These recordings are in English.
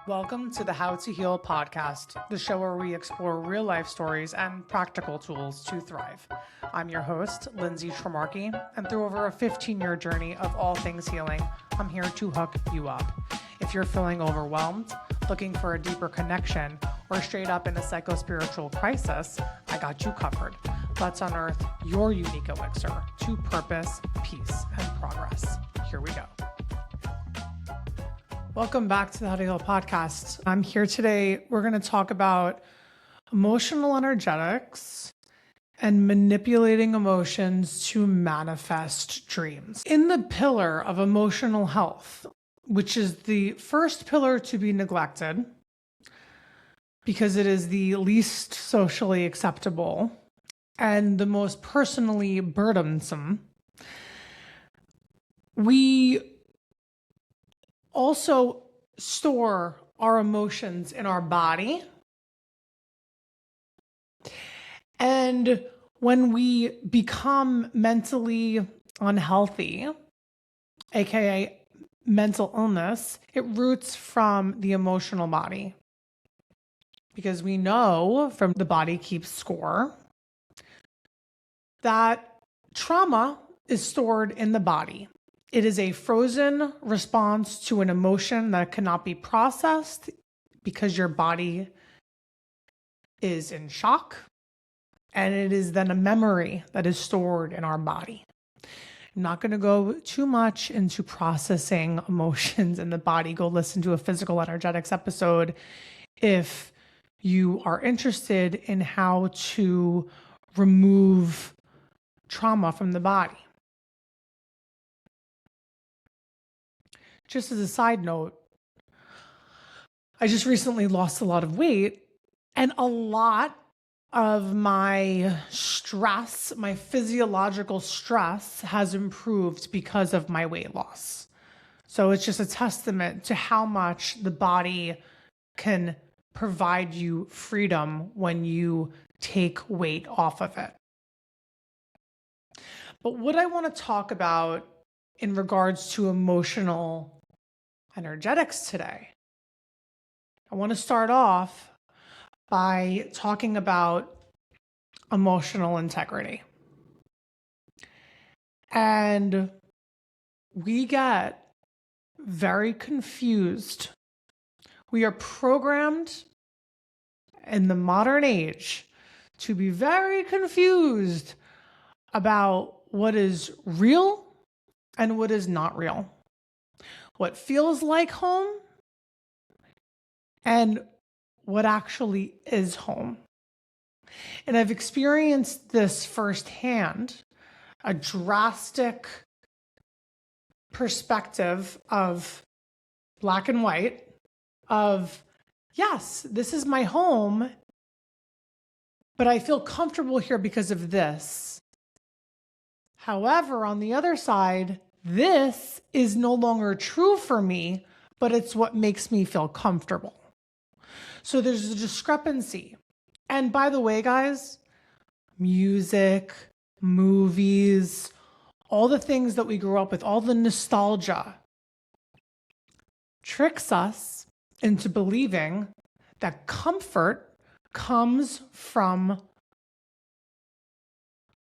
Welcome to the How to Heal podcast, the show where we explore real life stories and practical tools to thrive. I'm your host, Lindsay Tremarky, and through over a 15-year journey of all things healing, I'm here to hook you up. If you're feeling overwhelmed, looking for a deeper connection, or straight up in a psycho-spiritual crisis, I got you covered. Let's unearth your unique elixir to purpose, peace, and progress. Here we go. Welcome back to the How to Heal podcast. I'm here today. We're going to talk about emotional energetics and manipulating emotions to manifest dreams. In the pillar of emotional health, which is the first pillar to be neglected because it is the least socially acceptable and the most personally burdensome, we also store our emotions in our body. And when we become mentally unhealthy, aka mental illness, it roots from the emotional body. Because we know from the body keeps score that trauma is stored in the body. It is a frozen response to an emotion that cannot be processed because your body is in shock. And it is then a memory that is stored in our body. I'm not going to go too much into processing emotions in the body. Go listen to a physical energetics episode if you are interested in how to remove trauma from the body. Just as a side note, I just recently lost a lot of weight, and a lot of my stress, my physiological stress, has improved because of my weight loss. So it's just a testament to how much the body can provide you freedom when you take weight off of it. But what I want to talk about in regards to emotional energetics today, I want to start off by talking about emotional integrity. And we get very confused. We are programmed in the modern age to be very confused about what is real and what is not real. What feels like home and what actually is home. And I've experienced this firsthand, a drastic perspective of black and white, of yes, this is my home, but I feel comfortable here because of this. However, on the other side, this is no longer true for me, but it's what makes me feel comfortable. So there's a discrepancy. And by the way, guys, music, movies, all the things that we grew up with, all the nostalgia tricks us into believing that comfort comes from,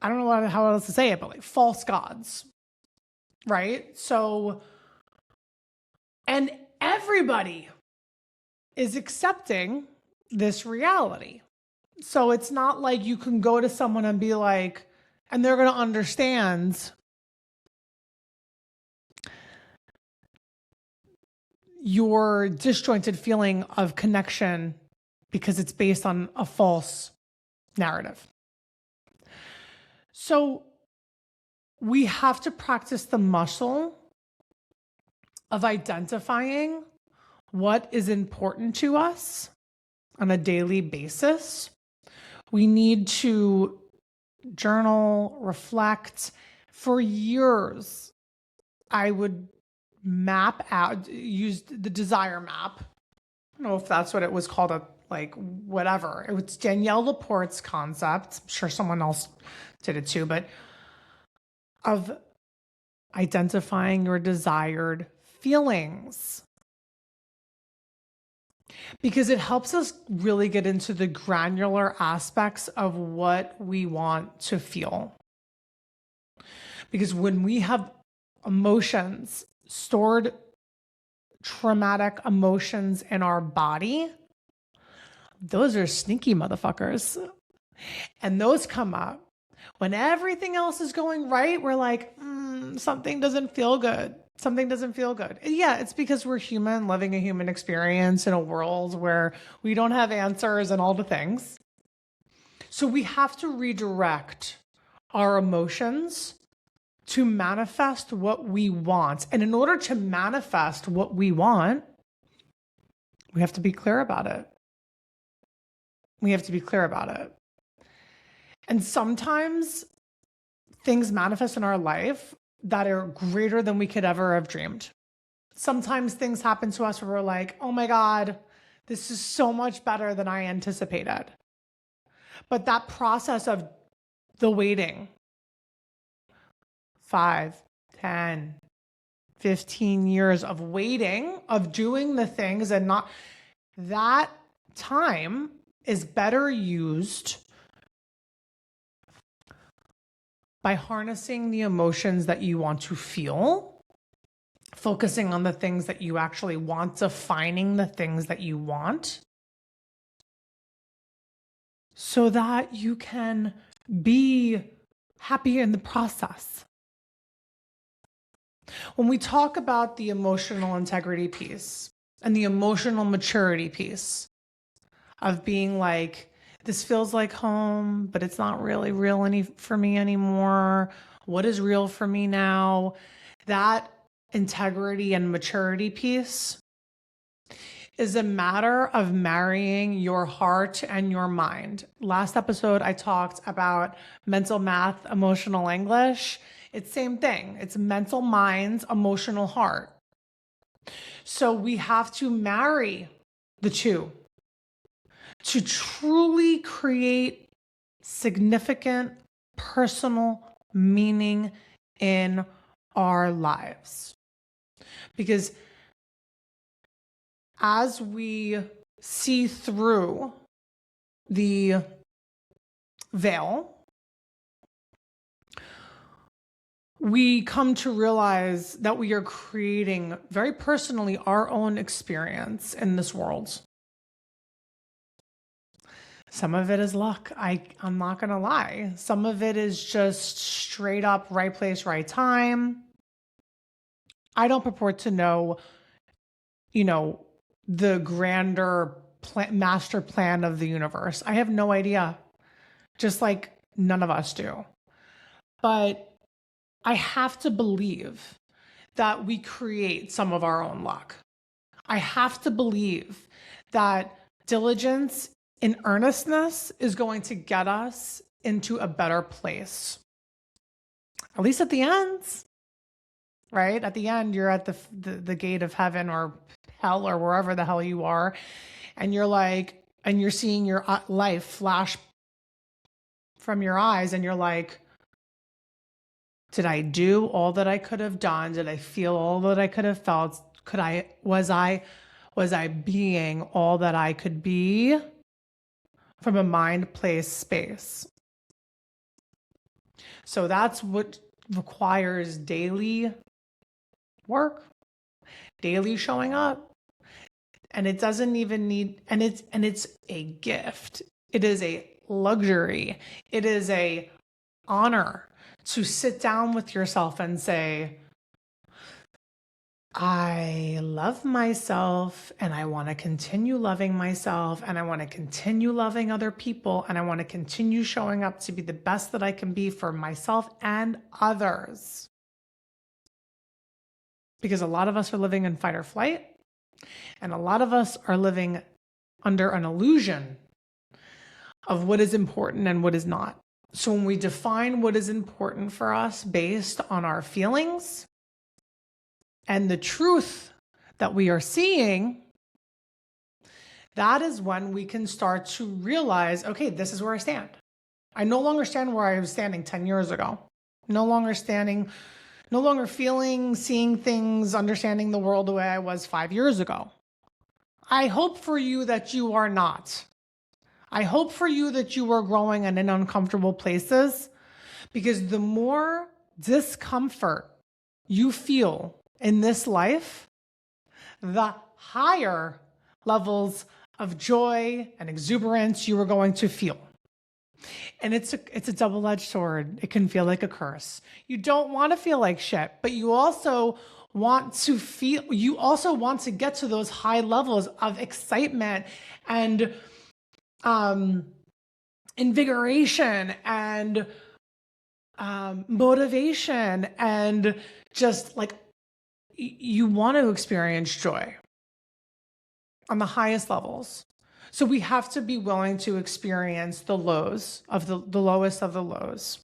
I don't know how else to say it, but like false gods. Right? So, and everybody is accepting this reality. So it's not like you can go to someone and be like, and they're going to understand your disjointed feeling of connection because it's based on a false narrative. So we have to practice the muscle of identifying what is important to us on a daily basis. We need to journal, reflect. For years, I would map out, use the desire map. I don't know if that's what it was called, whatever. It was Danielle Laporte's concept. I'm sure someone else did it too, but of identifying your desired feelings. because it helps us really get into the granular aspects of what we want to feel. Because when we have emotions, stored traumatic emotions in our body, those are sneaky motherfuckers. And those come up when everything else is going right. We're like, something doesn't feel good. Something doesn't feel good. And yeah, it's because we're human, living a human experience in a world where we don't have answers and all the things. So we have to redirect our emotions to manifest what we want. And in order to manifest what we want, we have to be clear about it. We have to be clear about it. And sometimes things manifest in our life that are greater than we could ever have dreamed. Sometimes things happen to us where we're like, oh my God, this is so much better than I anticipated. But that process of the waiting, 5, 10, 15 years of waiting, of doing the things and not, that time is better used by harnessing the emotions that you want to feel, focusing on the things that you actually want, defining the things that you want, so that you can be happy in the process. When we talk about the emotional integrity piece and the emotional maturity piece of being like, this feels like home, but it's not really real for me anymore. What is real for me now? That integrity and maturity piece is a matter of marrying your heart and your mind. Last episode, I talked about mental math, emotional English. It's same thing. It's mental minds, emotional heart. So we have to marry the two to truly create significant personal meaning in our lives. Because as we see through the veil, we come to realize that we are creating very personally our own experience in this world. Some of it is luck. I'm not going to lie. Some of it is just straight up right place, right time. I don't purport to know, the grander master plan of the universe. I have no idea, just like none of us do. But I have to believe that we create some of our own luck. I have to believe that diligence in earnestness is going to get us into a better place. At least at the end, right? At the end, you're at the gate of heaven or hell or wherever the hell you are. And you're like, and you're seeing your life flash from your eyes. And you're like, did I do all that I could have done? Did I feel all that I could have felt? Was I being all that I could be? From a mind, place, space. So that's what requires daily work, daily showing up. And it doesn't even need, and it's a gift. It is a luxury. It is a honor to sit down with yourself and say, I love myself and I want to continue loving myself and I want to continue loving other people and I want to continue showing up to be the best that I can be for myself and others. Because a lot of us are living in fight or flight and a lot of us are living under an illusion of what is important and what is not. So when we define what is important for us based on our feelings, and the truth that we are seeing, that is when we can start to realize, okay, this is where I stand. I no longer stand where I was standing 10 years ago. No longer feeling, seeing things, understanding the world the way I was 5 years ago. I hope for you that you are not. I hope for you that you are growing in uncomfortable places, because the more discomfort you feel in this life, the higher levels of joy and exuberance you are going to feel. And it's a double-edged sword. It can feel like a curse. You don't want to feel like shit, but you also want to get to those high levels of excitement and invigoration and motivation, and just like you want to experience joy on the highest levels. So we have to be willing to experience the lows of the lowest of the lows.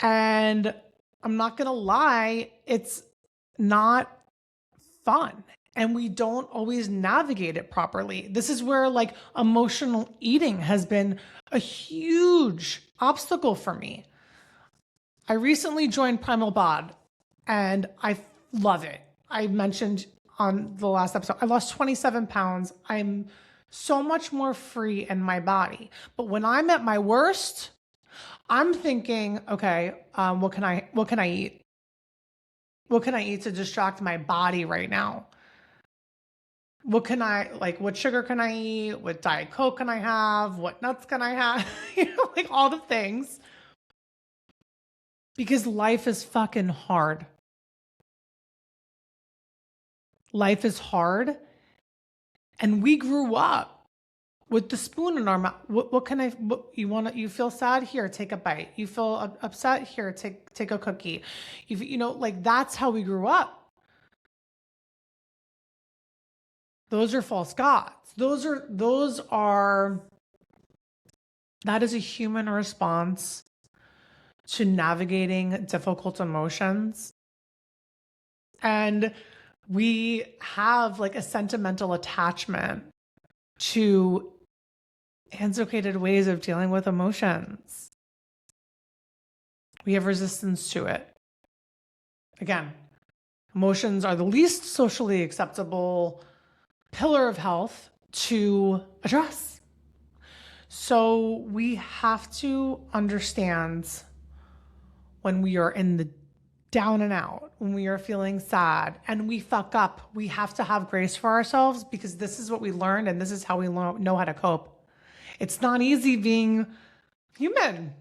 And I'm not going to lie, it's not fun. And we don't always navigate it properly. This is where like emotional eating has been a huge obstacle for me. I recently joined Primal Bod and I love it. I mentioned on the last episode, I lost 27 pounds. I'm so much more free in my body. But when I'm at my worst, I'm thinking, okay, what can I eat? What can I eat to distract my body right now? What sugar can I eat? What Diet Coke can I have? What nuts can I have? Like all the things. Because life is fucking hard. Life is hard. And we grew up with the spoon in our mouth. You feel sad? Here, take a bite. You feel upset? Here, take a cookie. Like that's how we grew up. Those are false gods. That is a human response to navigating difficult emotions. And we have like a sentimental attachment to antiquated ways of dealing with emotions. We have resistance to it. Again, emotions are the least socially acceptable pillar of health to address. So we have to understand when we are in the down and out, when we are feeling sad and we fuck up, we have to have grace for ourselves, because this is what we learned and this is how we know how to cope. It's not easy being human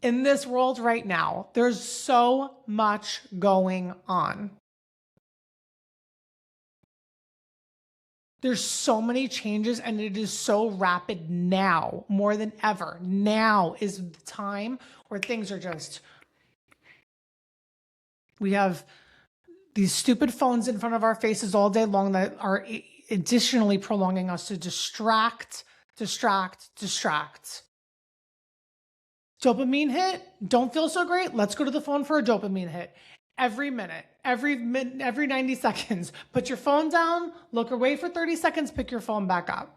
in this world right now. There's so much going on. There's so many changes and it is so rapid now, more than ever. Now is the time where things are just... We have these stupid phones in front of our faces all day long that are additionally prolonging us to distract. Dopamine hit, don't feel so great. Let's go to the phone for a dopamine hit. Every minute, every 90 seconds, put your phone down, look away for 30 seconds, pick your phone back up.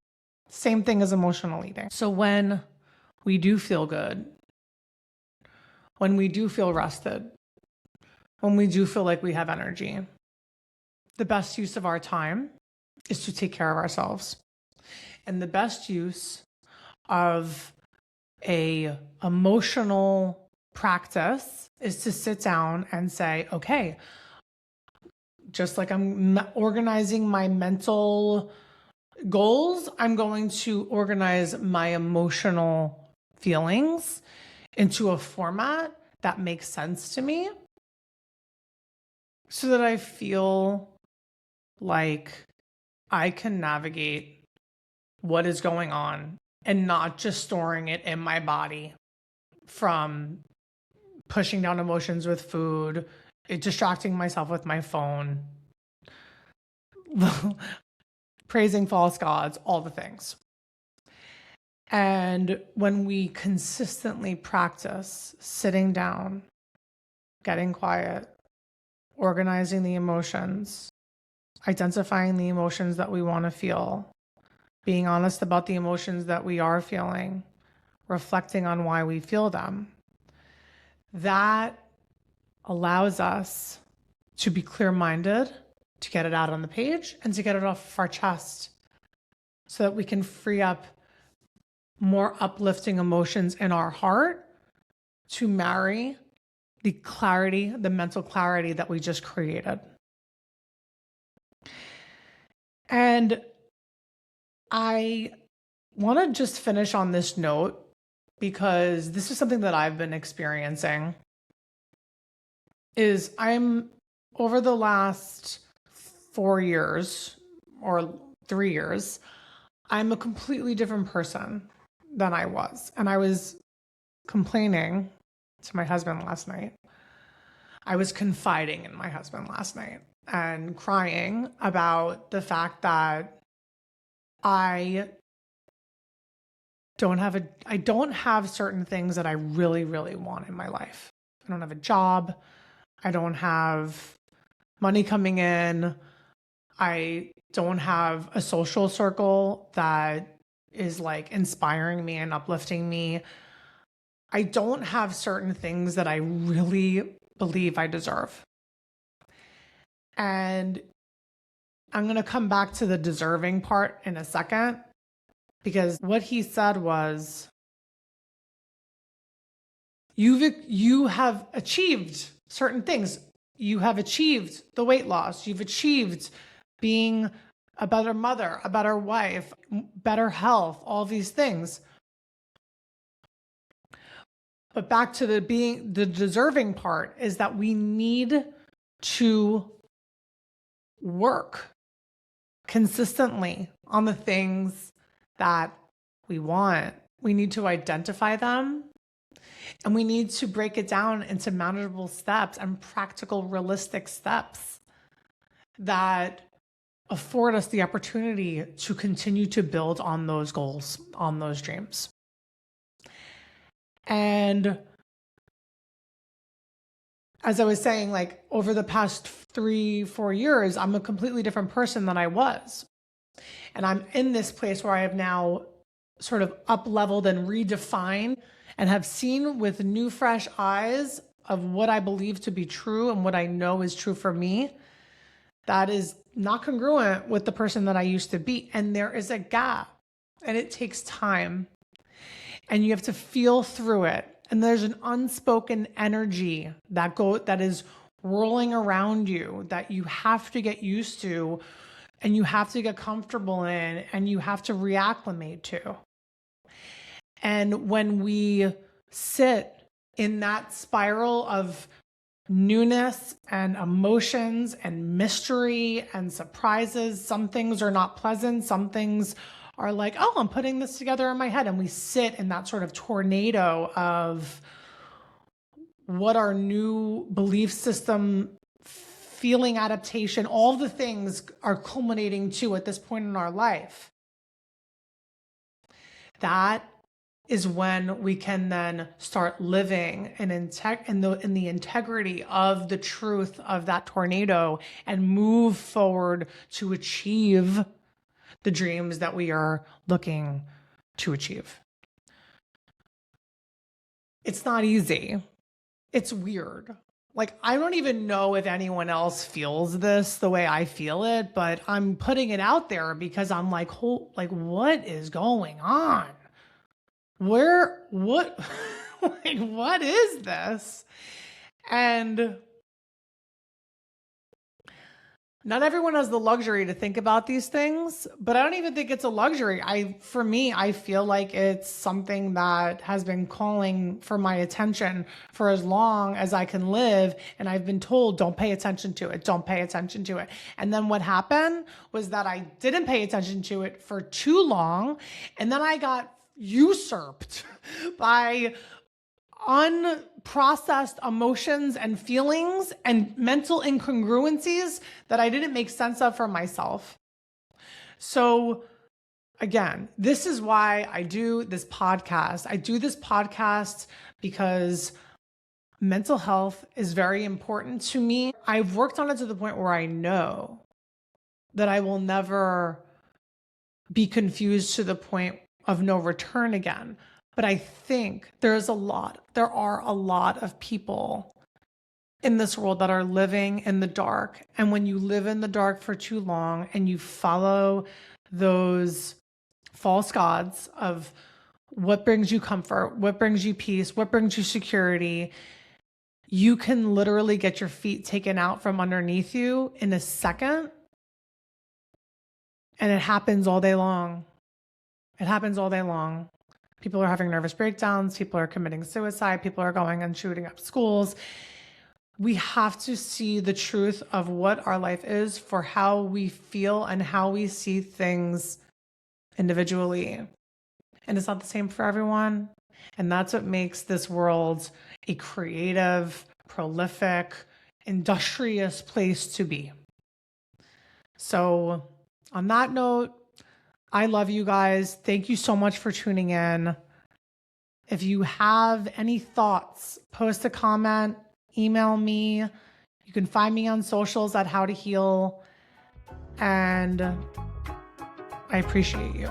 Same thing as emotional eating. So when we do feel good, when we do feel rested, when we do feel like we have energy, the best use of our time is to take care of ourselves. And the best use of a emotional practice is to sit down and say, okay, just like I'm organizing my mental goals, I'm going to organize my emotional feelings into a format that makes sense to me, so that I feel like I can navigate what is going on and not just storing it in my body from pushing down emotions with food, distracting myself with my phone, praising false gods, all the things. And when we consistently practice sitting down, getting quiet, organizing the emotions, identifying the emotions that we want to feel, being honest about the emotions that we are feeling, reflecting on why we feel them, that allows us to be clear-minded to get it out on the page and to get it off our chest so that we can free up more uplifting emotions in our heart to marry the clarity, the mental clarity that we just created. And I want to just finish on this note because this is something that I've been experiencing. Is I'm over the last 4 years or 3 years, I'm a completely different person than I was. And I was complaining to my husband last night. I was confiding in my husband last night and crying about the fact that I don't have certain things that I really, really want in my life. I don't have a job. I don't have money coming in. I don't have a social circle that is like inspiring me and uplifting me. I don't have certain things that I really believe I deserve. And I'm going to come back to the deserving part in a second, because what he said was, you have achieved certain things. You have achieved the weight loss. You've achieved being a better mother, a better wife, better health, all these things. But back to the deserving part is that we need to work consistently on the things that we want. We need to identify them, and we need to break it down into manageable steps and practical, realistic steps that afford us the opportunity to continue to build on those goals, on those dreams. And as I was saying, like over the past 3-4 years, I'm a completely different person than I was. And I'm in this place where I have now sort of up-leveled and redefined and have seen with new, fresh eyes of what I believe to be true and what I know is true for me that is not congruent with the person that I used to be. And there is a gap, and it takes time, and you have to feel through it. And there's an unspoken energy that is rolling around you that you have to get used to, and you have to get comfortable in, and you have to reacclimate to. And when we sit in that spiral of newness and emotions and mystery and surprises, some things are not pleasant, some things are like, oh, I'm putting this together in my head. And we sit in that sort of tornado of what our new belief system, feeling adaptation, all the things are culminating to at this point in our life. That is when we can then start living in the integrity of the truth of that tornado and move forward to achieve the dreams that we are looking to achieve. It's not easy. It's weird. Like, I don't even know if anyone else feels this the way I feel it, but I'm putting it out there because I'm like, what is going on? What, like, what is this? And not everyone has the luxury to think about these things, but I don't even think it's a luxury. For me, I feel like it's something that has been calling for my attention for as long as I can live. And I've been told, don't pay attention to it. Don't pay attention to it. And then what happened was that I didn't pay attention to it for too long. And then I got usurped by unprocessed emotions and feelings and mental incongruencies that I didn't make sense of for myself. So again, this is why I do this podcast. I do this podcast because mental health is very important to me. I've worked on it to the point where I know that I will never be confused to the point of no return again. But I think there are a lot of people in this world that are living in the dark. And when you live in the dark for too long and you follow those false gods of what brings you comfort, what brings you peace, what brings you security, you can literally get your feet taken out from underneath you in a second. And it happens all day long. It happens all day long. People are having nervous breakdowns. People are committing suicide. People are going and shooting up schools. We have to see the truth of what our life is for how we feel and how we see things individually. And it's not the same for everyone. And that's what makes this world a creative, prolific, industrious place to be. So on that note, I love you guys. Thank you so much for tuning in. If you have any thoughts, post a comment, email me. You can find me on socials at How to Heal. And I appreciate you.